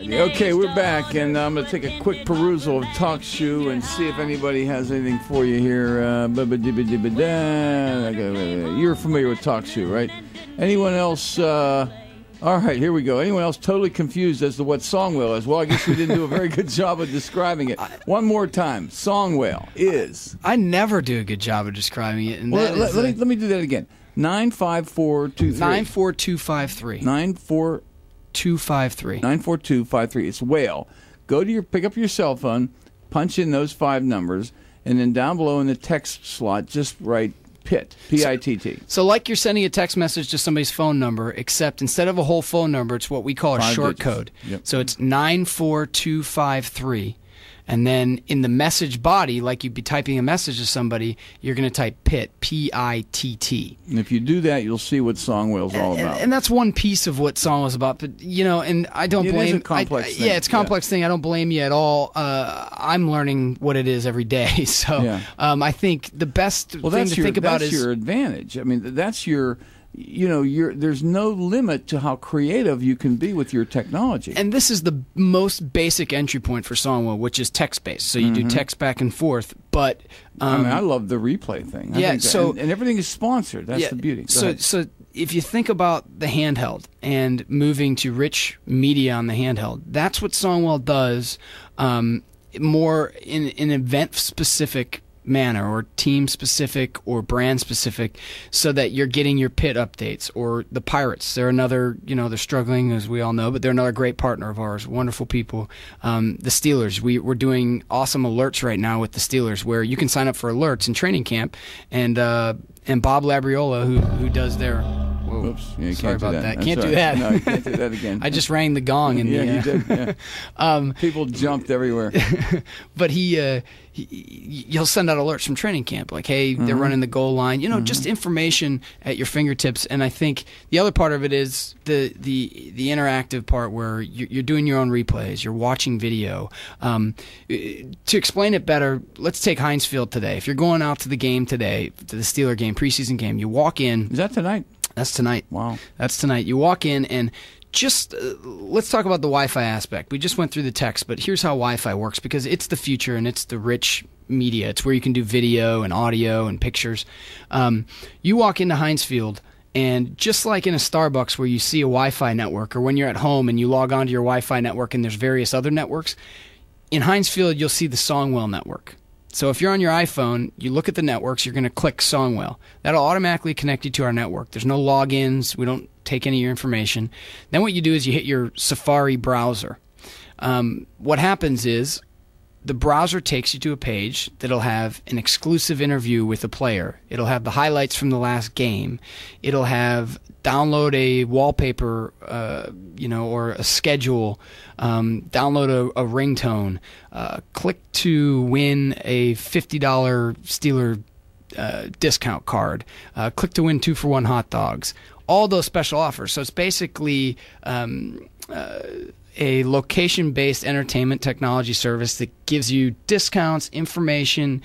Okay, we're back, and I'm going to take a quick perusal of TalkShoe and see if anybody has anything for you here. You're familiar with TalkShoe, right? Anyone else? All right, here we go. Anyone else totally confused as to what song whale is? Well, I guess we didn't do a very good job of describing it. One more time. Song whale is... I never do a good job of describing it. And well, let me do that again. 95423. 94253. 94253. 94253. It's whale. Pick up your cell phone, punch in those 5 numbers, and then down below in the text slot, just write PIT, P-I-T-T. So like you're sending a text message to somebody's phone number, except instead of a whole phone number, it's what we call a short code. Yep. So it's 94253. And then in the message body, like you'd be typing a message to somebody, you're going to type PIT, P-I-T-T. And if you do that, you'll see what Song Whale's all about. And that's one piece of what Song was about. But, and I don't blame... It is a complex thing. Yeah, it's a complex thing. I don't blame you at all. I'm learning what it is every day. So I think the best thing to think about is... That's your advantage. I mean, that's your... there's no limit to how creative you can be with your technology. And this is the most basic entry point for Songwell, which is text-based. So you do text back and forth, but... I love the replay thing. And everything is sponsored. That's the beauty. So if you think about the handheld and moving to rich media on the handheld, that's what Songwell does more in an event-specific manner or team specific or brand specific, so that you're getting your pit updates. Or the Pirates, they're another, they're struggling as we all know, but they're another great partner of ours, wonderful people. The Steelers, we're doing awesome alerts right now with the Steelers, where you can sign up for alerts in training camp, and Bob Labriola, who does their... Whoa. Oops. Yeah, you Sorry can't about do that. That's Can't do right. that. No, you can't do that again. I just rang the gong. You did. Yeah. People jumped everywhere. But he'll send out alerts from training camp, like, hey, they're running the goal line. Just information at your fingertips. And I think the other part of it is the interactive part, where you're doing your own replays, you're watching video. To explain it better, let's take Heinz Field today. If you're going out to the game today, to the Steeler game, preseason game, you walk in. Is that tonight? That's tonight. Wow. That's tonight. You walk in and just let's talk about the Wi-Fi aspect. We just went through the text, but here's how Wi-Fi works, because it's the future and it's the rich media. It's where you can do video and audio and pictures. You walk into Heinz Field, and just like in a Starbucks where you see a Wi-Fi network, or when you're at home and you log on to your Wi-Fi network and there's various other networks, in Heinz Field you'll see the Songwell network. So if you're on your iPhone, you look at the networks, you're going to click Songwell. That'll automatically connect you to our network. There's no logins. We don't take any of your information. Then what you do is you hit your Safari browser. What happens is the browser takes you to a page that'll have an exclusive interview with a player. It'll have the highlights from the last game. It'll have download a wallpaper, or a schedule, download a ringtone, click to win a $50 Steeler discount card, click to win 2-for-1 hot dogs, all those special offers. So it's basically a location-based entertainment technology service that gives you discounts, information,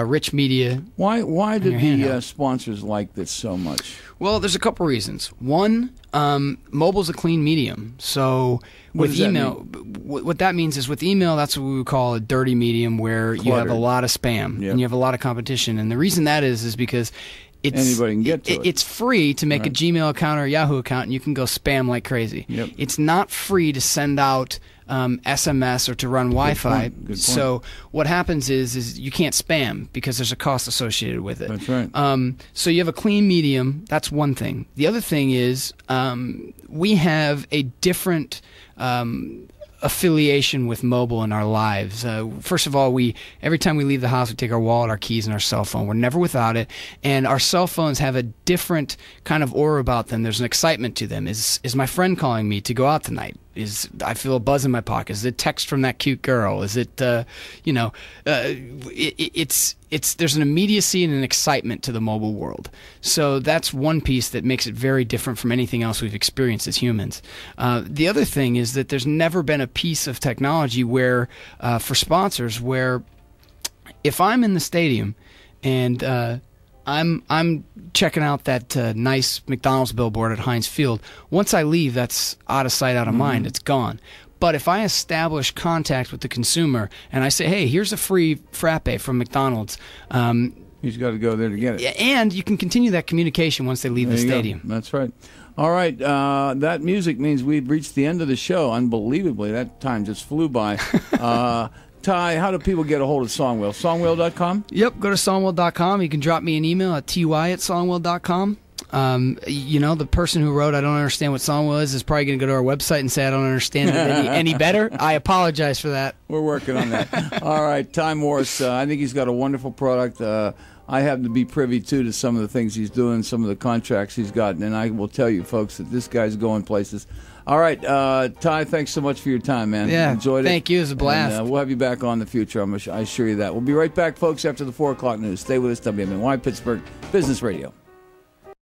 rich media. Why did the sponsors like this so much? Well, there's a couple reasons. One, mobile's a clean medium. So with email, what that means is with email, that's what we would call a dirty medium, where you have a lot of spam and you have a lot of competition. And the reason that is because anybody can get to it. It's free to make a Gmail account or a Yahoo account, and you can go spam like crazy. Yep. It's not free to send out SMS or to run Wi-Fi. Good point. So what happens is you can't spam because there's a cost associated with it. That's right. So you have a clean medium. That's one thing. The other thing is we have a different affiliation with mobile in our lives. First of all, every time we leave the house, we take our wallet, our keys, and our cell phone. We're never without it. And our cell phones have a different kind of aura about them. There's an excitement to them. Is my friend calling me to go out tonight? I feel a buzz in my pocket? Is it text from that cute girl? Is it, there's an immediacy and an excitement to the mobile world. So that's one piece that makes it very different from anything else we've experienced as humans. The other thing is that there's never been a piece of technology where, for sponsors, where if I'm in the stadium and I'm checking out that nice McDonald's billboard at Heinz Field. Once I leave, that's out of sight, out of mind. It's gone. But if I establish contact with the consumer and I say, hey, here's a free frappe from McDonald's, he's got to go there to get it. And you can continue that communication once they leave the stadium. Go. That's right. All right, that music means we've reached the end of the show. Unbelievably, that time just flew by. Ty, how do people get a hold of Songwheel? Songwheel.com? Yep, go to songwheel.com. You can drop me an email at ty@songwheel.com. The person who wrote I don't understand what Songwheel is probably going to go to our website and say I don't understand it any better. I apologize for that. We're working on that. All right, Ty Morse, I think he's got a wonderful product. I happen to be privy, to some of the things he's doing, some of the contracts he's gotten, and I will tell you, folks, that this guy's going places. All right, Ty, thanks so much for your time, man. Yeah, enjoyed it. Thank you. It was a blast. And, we'll have you back on in the future. I assure you that. We'll be right back, folks, after the 4 o'clock news. Stay with us, WMNY Pittsburgh Business Radio.